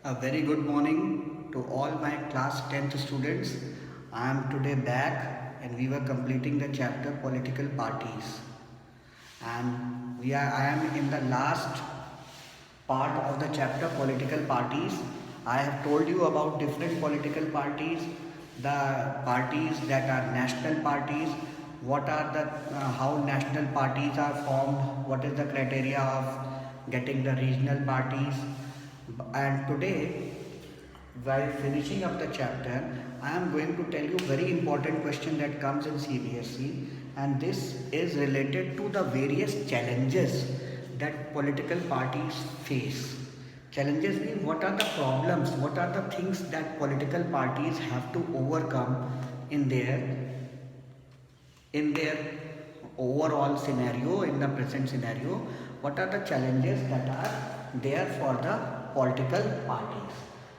A very good morning to all my class 10th students. I am today back and we were completing the chapter political parties. And I am in the last part of the chapter political parties. I have told you about different political parties, the parties that are national parties, what are the how national parties are formed, what is the criteria of getting the regional parties. And today, while finishing up the chapter, I am going to tell you very important question that comes in CBSE, and this is related to the various challenges that political parties face. Challenges mean what are the problems, what are the things that political parties have to overcome in their overall scenario, in the present scenario, what are the challenges that are there for the political parties.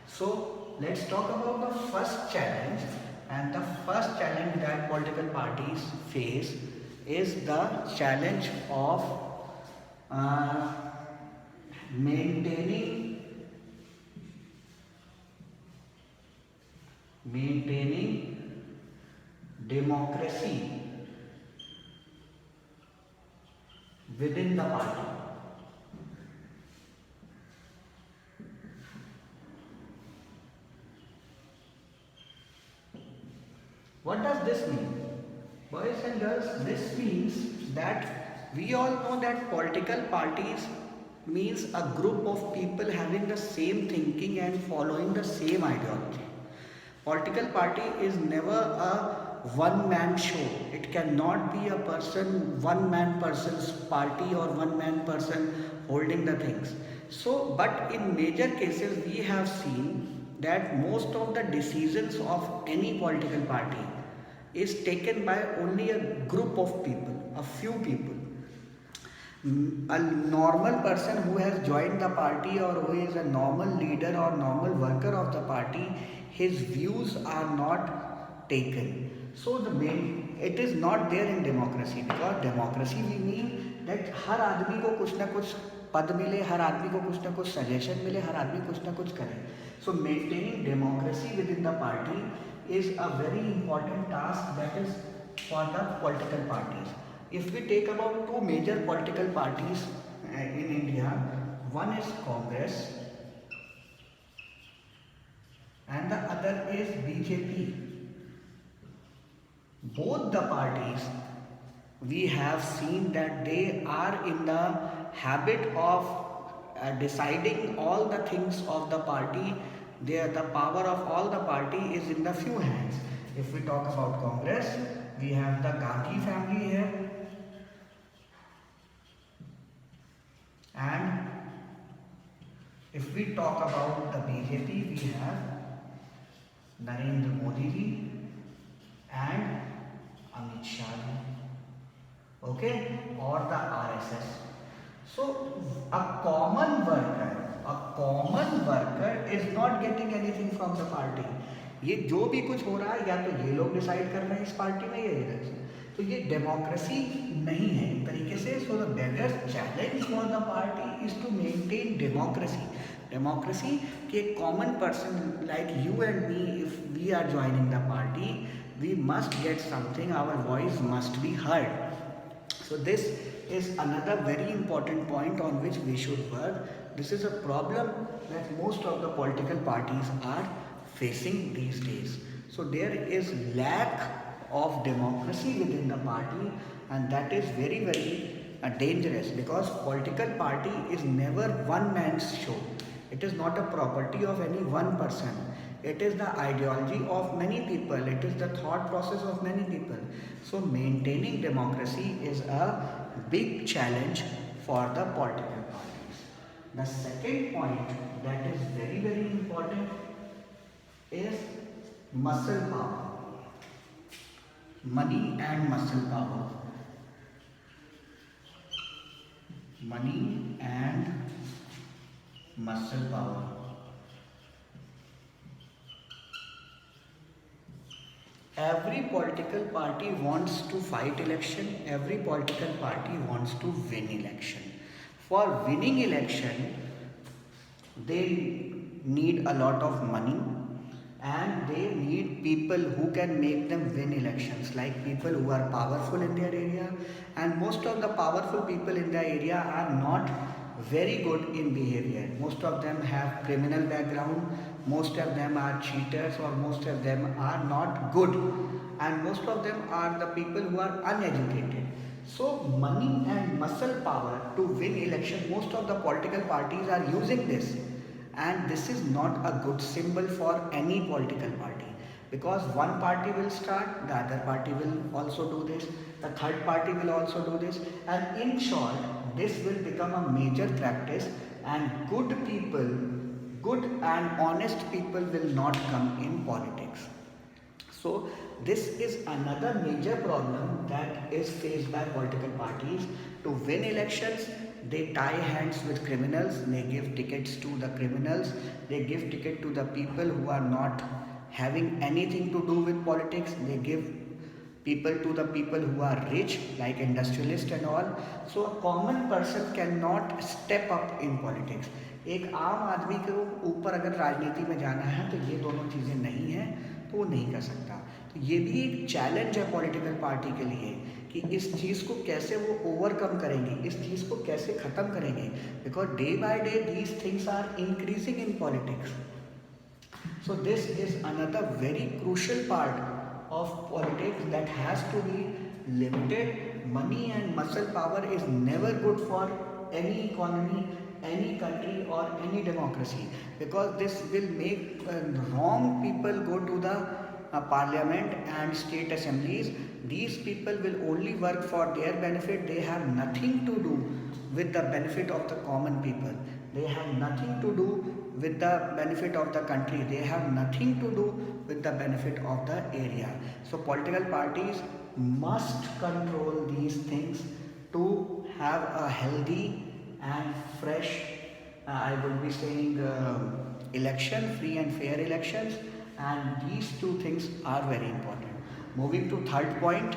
So let's talk about the first challenge, and the first challenge that political parties face is the challenge of uh, maintaining democracy within the party. What does this mean? Boys and girls, this means that we all know that political parties means a group of people having the same thinking and following the same ideology. Political party is never a one man show. It cannot be a one man person's party or one man person holding the things. So, but in major cases, we have seen that most of the decisions of any political party is taken by only a group of people, a few people. A normal person who has joined the party or who is a normal leader or normal worker of the party, his views are not taken. So it is not there in democracy, because democracy we mean that हर आदमी को कुछ ना कुछ पद मिले, हर आदमी को कुछ ना कुछ सजेशन मिले, हर आदमी कुछ ना कुछ करे. So maintaining democracy within the party is a very important task that is for the political parties. If we take about two major political parties in India, one is Congress and the other is BJP. Both the parties, we have seen that they are in the habit of deciding all the things of the party. The power of all the party is in the few hands. If we talk about Congress, we have the Gandhi family here, and if we talk about the BJP, we have Narendra Modi ji and Amit Shah ji, okay, or the RSS. So a common worker is not getting anything from the party. ये जो भी कुछ हो रहा है या तो ये लोग डिसाइड कर रहे हैं इस पार्टी में या इधर से, तो ये डेमोक्रेसी नहीं है एक तरीके से. So the biggest challenge for the party is to maintain democracy. Democracy कि एक common person like you and me, if we are joining the party, we must get something, our voice must be heard. So this is another very important point on which we should work. This is a problem that most of the political parties are facing these days. So there is lack of democracy within the party, and that is very dangerous, because political party is never one man's show. It is not a property of any one person. It is the ideology of many people. It is the thought process of many people. So maintaining democracy is a big challenge for the political parties. The second point that is very important is muscle power. Money and muscle power. Money and muscle power. Every political party wants to fight election. Every political party wants to win election. For winning election, they need a lot of money, and they need people who can make them win elections, like people who are powerful in their area. And most of the powerful people in the area are not very good in behavior. Most of them have criminal background, most of them are cheaters, or most of them are not good, and most of them are the people who are uneducated. So money and muscle power to win election, most of the political parties are using this, and this is not a good symbol for any political party, because one party will start, the other party will also do this, the third party will also do this, and in short this will become a major practice, and good people, good and honest people will not come in politics. So this is another major problem that is faced by political parties. To win elections, they tie hands with criminals, they give tickets to the criminals, they give ticket to the people who are not having anything to do with politics, they give people to the people who are rich, like industrialists and all. So a common person cannot step up in politics. एक आम आदमी को ऊपर अगर राजनीति में जाना है तो ये दोनों चीज़ें नहीं हैं, तो वो नहीं कर सकता। तो ये भी एक चैलेंज है पॉलिटिकल पार्टी के लिए कि इस चीज़ को कैसे वो ओवरकम करेंगे, इस चीज़ को कैसे ख़त्म करेंगे, because day by day these things are increasing in politics. So this is another very crucial part of politics that has to be limited. Money and muscle power is never good for any economy, any country or any democracy, because this will make wrong people go to the parliament and state assemblies. These people will only work for their benefit. They have nothing to do with the benefit of the common people. They have nothing to do with the benefit of the country. They have nothing to do with the benefit of the area. So political parties must control these things to have a healthy and fresh, I would be saying, election, free and fair elections, and these two things are very important. Moving to third point,